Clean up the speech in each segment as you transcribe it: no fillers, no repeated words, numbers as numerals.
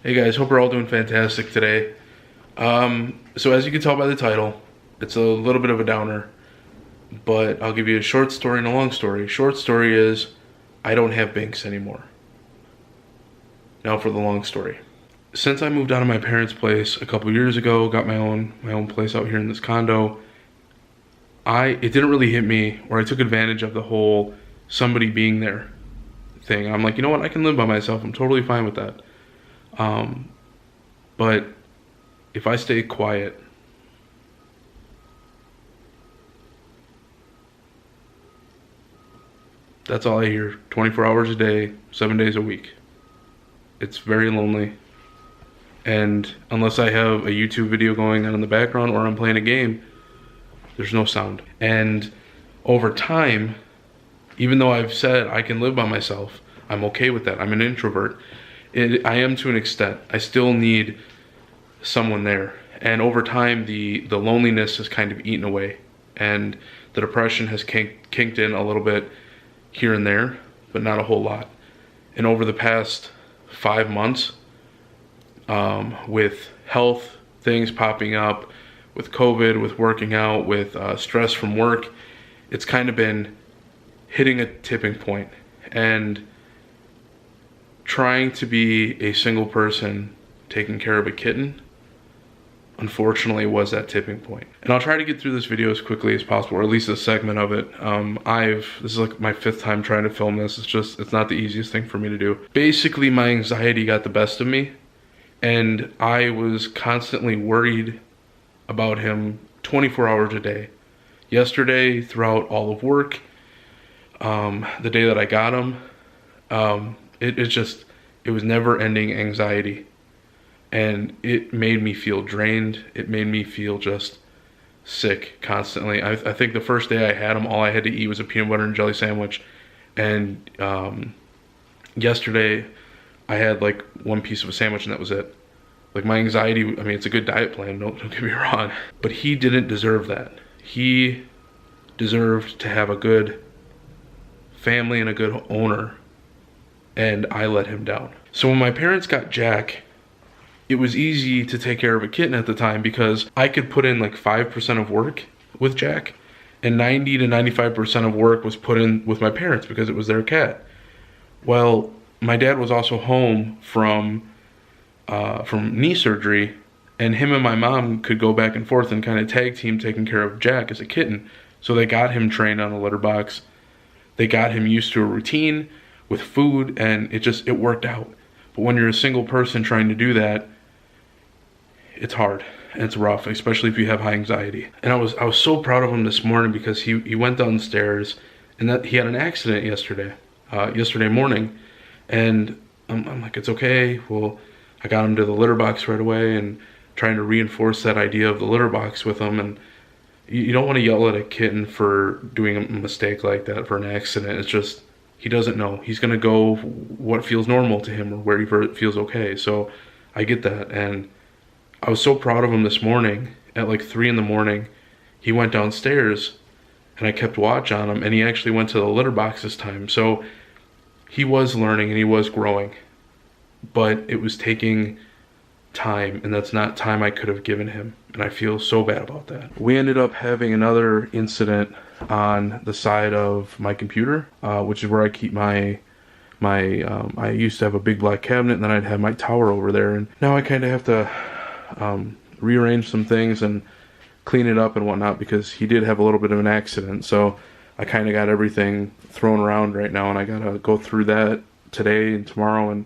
Hey guys, hope we're all doing fantastic today. So as you can tell by the title, it's a little bit of a downer, but I'll give you a short story and a long story. Short story is, I don't have Binx anymore. Now for the long story. Since I moved out of my parents' place a couple years ago, got my own place out here in this condo, it didn't really hit me, or I took advantage of the whole somebody being there thing. I'm like, you know what, I can live by myself. I'm totally fine with that. But if I stay quiet, that's all I hear 24 hours a day, 7 days a week. It's very lonely. And unless I have a YouTube video going on in the background or I'm playing a game, there's no sound. And over time, even though I've said I can live by myself, I'm okay with that. I'm an introvert. I am to an extent. I still need someone there. And over time, the loneliness has kind of eaten away. And the depression has kinked in a little bit here and there, but not a whole lot. And over the past 5 months, with health things popping up, with COVID, with working out, with stress from work, it's kind of been hitting a tipping point. And trying to be a single person taking care of a kitten, unfortunately, was that tipping point. And I'll try to get through this video as quickly as possible, or at least a segment of it. This is like my 5th time trying to film this. It's not the easiest thing for me to do. Basically, my anxiety got the best of me, and I was constantly worried about him 24 hours a day. Yesterday, throughout all of work, the day that I got him, it was never-ending anxiety, and it made me feel drained. It made me feel just sick constantly. I think the first day I had him, all I had to eat was a peanut butter and jelly sandwich, and yesterday I had like one piece of a sandwich and that was it. Like, my anxiety, I mean, it's a good diet plan, don't get me wrong, but he didn't deserve that. He deserved to have a good family and a good owner, and I let him down. So when my parents got Jack, it was easy to take care of a kitten at the time because I could put in like 5% of work with Jack, and 90 to 95% of work was put in with my parents because it was their cat. Well, my dad was also home from knee surgery, and him and my mom could go back and forth and kind of tag team taking care of Jack as a kitten. So they got him trained on a litter box. They got him used to a routine with food, and it worked out. But when you're a single person trying to do that, it's hard and it's rough, especially if you have high anxiety. And I was so proud of him this morning because he went downstairs, and that he had an accident yesterday morning, and I'm like, it's okay. Well, I got him to the litter box right away and trying to reinforce that idea of the litter box with him. And you don't want to yell at a kitten for doing a mistake like that, for an accident. It's just, he doesn't know. He's gonna go what feels normal to him or where he feels okay. So I get that, and I was so proud of him this morning. At like 3 in the morning, he went downstairs, and I kept watch on him, and he actually went to the litter box this time. So he was learning and he was growing, but it was taking time, and that's not time I could have given him, and I feel so bad about that. We ended up having another incident on the side of my computer, which is where I keep my I used to have a big black cabinet, and then I'd have my tower over there, and now I kind of have to rearrange some things and clean it up and whatnot because he did have a little bit of an accident. So I kind of got everything thrown around right now, and I gotta go through that today and tomorrow and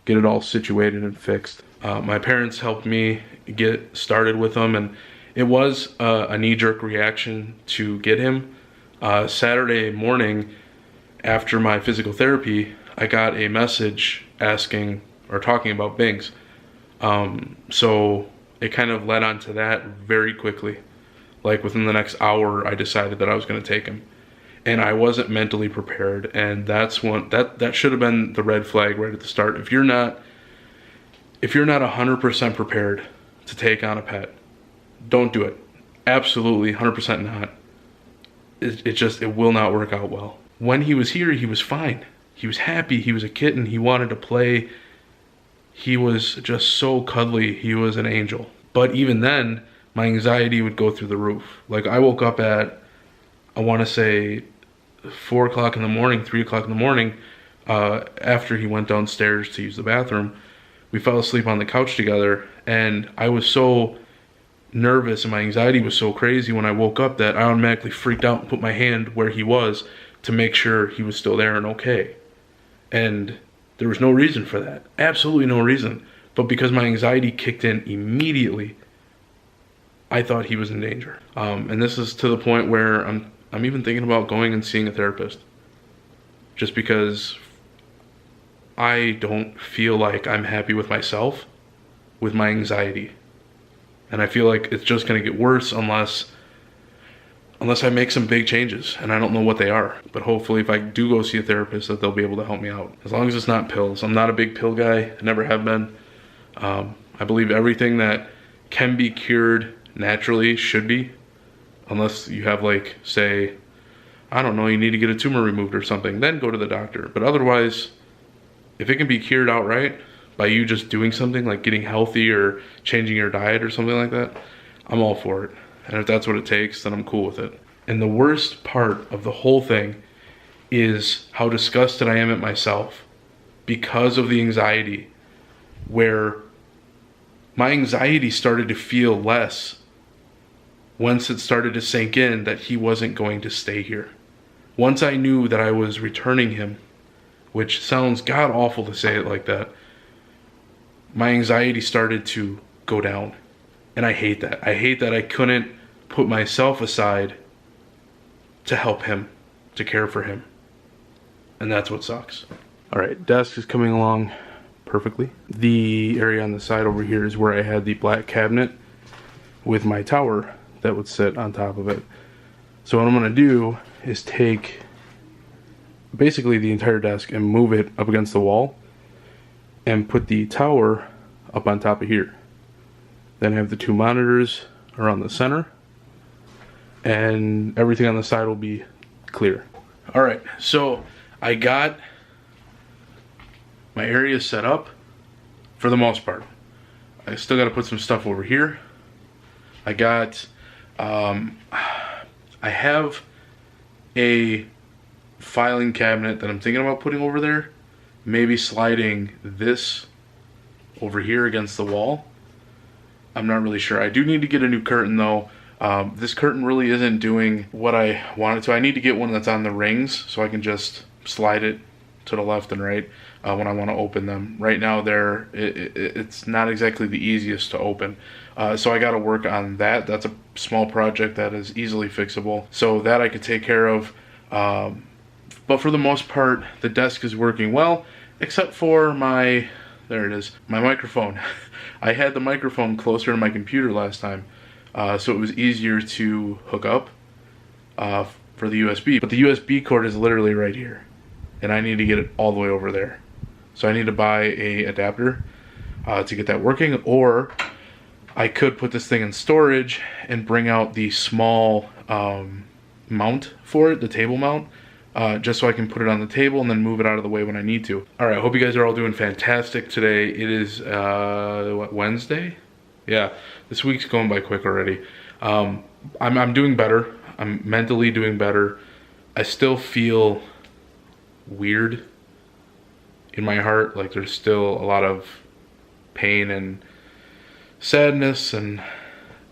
get it all situated and fixed. My parents helped me get started with him, and it was a knee-jerk reaction to get him. Saturday morning, after my physical therapy, I got a message asking or talking about Binx. So it kind of led on to that very quickly. Like within the next hour, I decided that I was going to take him, and I wasn't mentally prepared. And that's that should have been the red flag right at the start. If you're not 100% prepared to take on a pet, don't do it. Absolutely 100% not. It will not work out well. When he was here, he was fine. He was happy. He was a kitten. He wanted to play. he was just so cuddly. He was an angel. But even then, my anxiety would go through the roof. Like, I woke up at, I want to say 4 o'clock in the morning, 3 o'clock in the morning, after he went downstairs to use the bathroom. We fell asleep on the couch together, and I was so nervous and my anxiety was so crazy when I woke up that I automatically freaked out and put my hand where he was to make sure he was still there and okay. And there was no reason for that. Absolutely no reason. But because my anxiety kicked in immediately, I thought he was in danger. And this is to the point where I'm even thinking about going and seeing a therapist. Just because I don't feel like I'm happy with myself with my anxiety. And I feel like it's just going to get worse unless I make some big changes, and I don't know what they are. But hopefully if I do go see a therapist, that they'll be able to help me out. As long as it's not pills. I'm not a big pill guy. I never have been. I believe everything that can be cured naturally should be. Unless you have, like, say, I don't know, you need to get a tumor removed or something, then go to the doctor. But otherwise, if it can be cured outright by you just doing something like getting healthy or changing your diet or something like that, I'm all for it. And if that's what it takes, then I'm cool with it. And the worst part of the whole thing is how disgusted I am at myself because of the anxiety, where my anxiety started to feel less once it started to sink in that he wasn't going to stay here. Once I knew that I was returning him, which sounds god awful to say it like that, my anxiety started to go down. And I hate that. I hate that I couldn't put myself aside to help him, to care for him. And that's what sucks. All right, desk is coming along perfectly. The area on the side over here is where I had the black cabinet with my tower that would sit on top of it. So what I'm gonna do is take basically the entire desk and move it up against the wall and put the tower up on top of here. Then have the two monitors around the center, and everything on the side will be clear. All right, so I got my area set up for the most part. I still got to put some stuff over here. I got, I have a filing cabinet that I'm thinking about putting over there. Maybe sliding this over here against the wall. I'm not really sure. I do need to get a new curtain though. This curtain really isn't doing what I want it to. I need to get one that's on the rings so I can just slide it to the left and right when I want to open them. Right now it's not exactly the easiest to open. So I got to work on that. That's a small project that is easily fixable. So that I could take care of. But for the most part, the desk is working well, except for my, there it is, my microphone. I had the microphone closer to my computer last time, so it was easier to hook up for the USB. But the USB cord is literally right here, and I need to get it all the way over there. So I need to buy a adapter to get that working, or I could put this thing in storage and bring out the small mount for it, the table mount, just so I can put it on the table and then move it out of the way when I need to. All right, I hope you guys are all doing fantastic today. It is, what, Wednesday? Yeah, this week's going by quick already. I'm doing better. I'm mentally doing better. I still feel weird in my heart. Like there's still a lot of pain and sadness and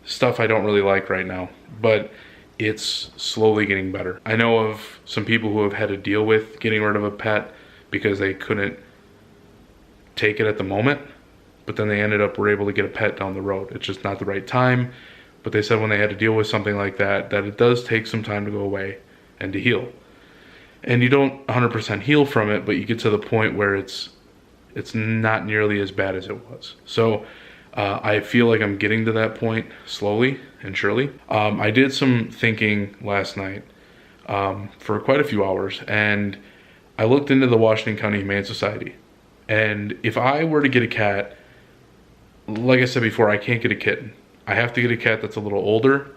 stuff I don't really like right now. But it's slowly getting better. I know of some people who have had to deal with getting rid of a pet because they couldn't take it at the moment, but then they were able to get a pet down the road. It's just not the right time. But they said when they had to deal with something like that, that it does take some time to go away and to heal. And you don't 100% heal from it, but you get to the point where it's not nearly as bad as it was. So I feel like I'm getting to that point slowly and surely. I did some thinking last night for quite a few hours, and I looked into the Washington County Humane Society. And if I were to get a cat, like I said before, I can't get a kitten. I have to get a cat that's a little older,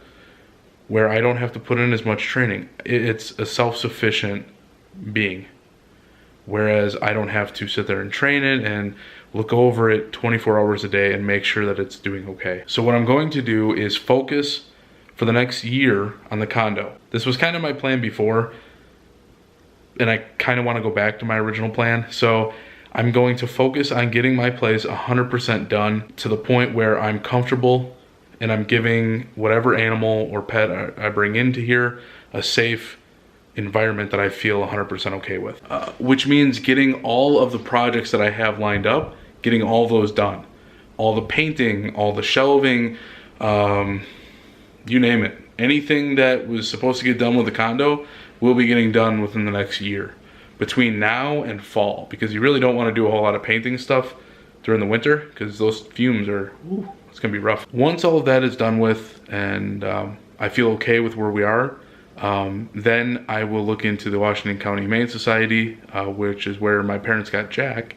where I don't have to put in as much training. It's a self-sufficient being, whereas I don't have to sit there and train it and look over it 24 hours a day and make sure that it's doing okay. So what I'm going to do is focus for the next year on the condo. This was kind of my plan before, and I kind of want to go back to my original plan. So I'm going to focus on getting my place 100% done to the point where I'm comfortable and I'm giving whatever animal or pet I bring into here a safe environment that I feel 100% okay with. Which means getting all of the projects that I have lined up, getting all those done. All the painting, all the shelving, you name it. Anything that was supposed to get done with the condo will be getting done within the next year. Between now and fall, because you really don't want to do a whole lot of painting stuff during the winter, because those fumes are, ooh, it's gonna be rough. Once all of that is done with and I feel okay with where we are, then I will look into the Washington County Humane Society, which is where my parents got Jack,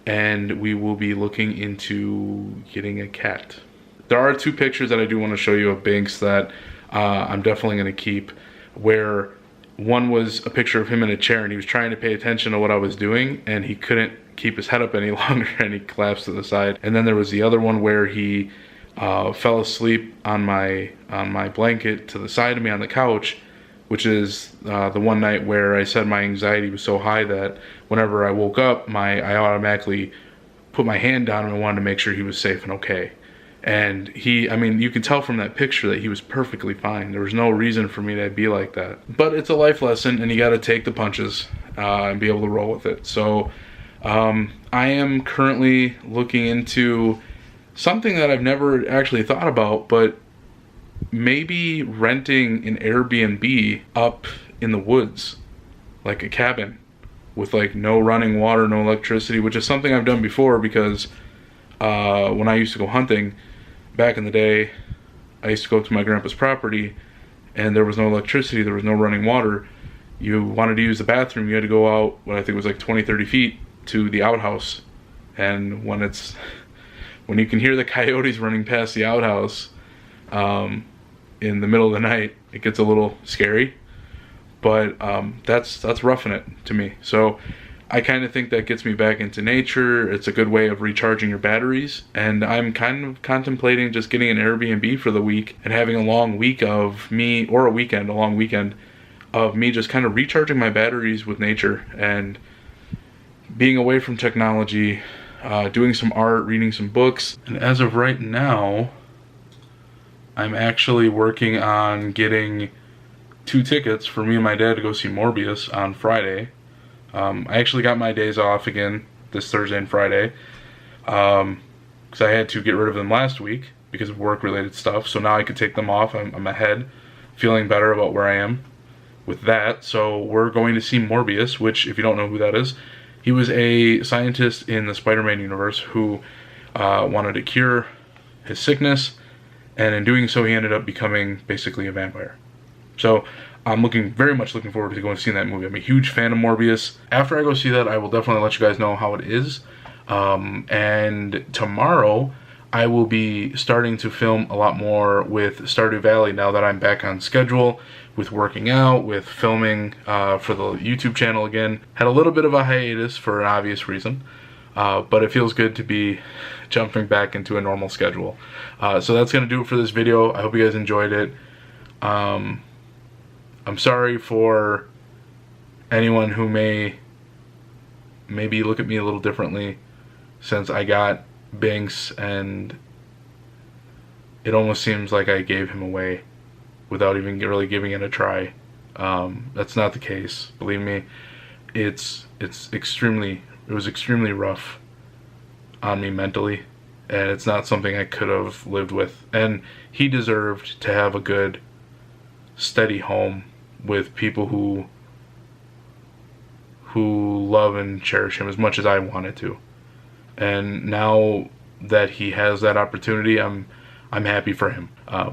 and we will be looking into getting a cat. There are 2 pictures that I do want to show you of Binx that I'm definitely going to keep, where one was a picture of him in a chair and he was trying to pay attention to what I was doing and he couldn't keep his head up any longer and he collapsed to the side. And then there was the other one where he fell asleep on my blanket to the side of me on the couch, which is the one night where I said my anxiety was so high that whenever I woke up, I automatically put my hand down and I wanted to make sure he was safe and okay. And I mean, you can tell from that picture that he was perfectly fine. There was no reason for me to be like that. But it's a life lesson and you gotta take the punches and be able to roll with it. So I am currently looking into something that I've never actually thought about, but maybe renting an Airbnb up in the woods, like a cabin with like no running water, no electricity, which is something I've done before because when I used to go hunting back in the day, I used to go to my grandpa's property and there was no electricity, there was no running water. You wanted to use the bathroom, you had to go out what I think was like 20-30 feet to the outhouse. And when you can hear the coyotes running past the outhouse in the middle of the night, it gets a little scary. But that's roughing it to me. So I kind of think that gets me back into nature. It's a good way of recharging your batteries. And I'm kind of contemplating just getting an Airbnb for the week and having a long week of me, or a long weekend of me just kind of recharging my batteries with nature and being away from technology, doing some art, reading some books. And as of right now, I'm actually working on getting 2 tickets for me and my dad to go see Morbius on Friday. I actually got my days off again this Thursday and Friday because I had to get rid of them last week because of work-related stuff. So now I could take them off. I'm ahead, feeling better about where I am with that. So we're going to see Morbius, which, if you don't know who that is, he was a scientist in the Spider-Man universe who wanted to cure his sickness, and in doing so he ended up becoming basically a vampire. So I'm very much looking forward to going to see that movie. I'm a huge fan of Morbius. After I go see that, I will definitely let you guys know how it is. And tomorrow, I will be starting to film a lot more with Stardew Valley now that I'm back on schedule with working out, with filming for the YouTube channel again. Had a little bit of a hiatus for an obvious reason, but it feels good to be jumping back into a normal schedule. So that's going to do it for this video. I hope you guys enjoyed it. I'm sorry for anyone who maybe look at me a little differently since I got Binx and it almost seems like I gave him away without even really giving it a try. That's not the case. Believe me, it was extremely rough on me mentally, and it's not something I could have lived with. And he deserved to have a good, steady home with people who love and cherish him as much as I wanted to. And now that he has that opportunity, I'm happy for him.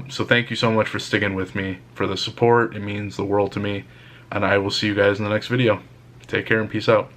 So thank you so much for sticking with me, for the support. It means the world to me, and I will see you guys in the next video. Take care and peace out.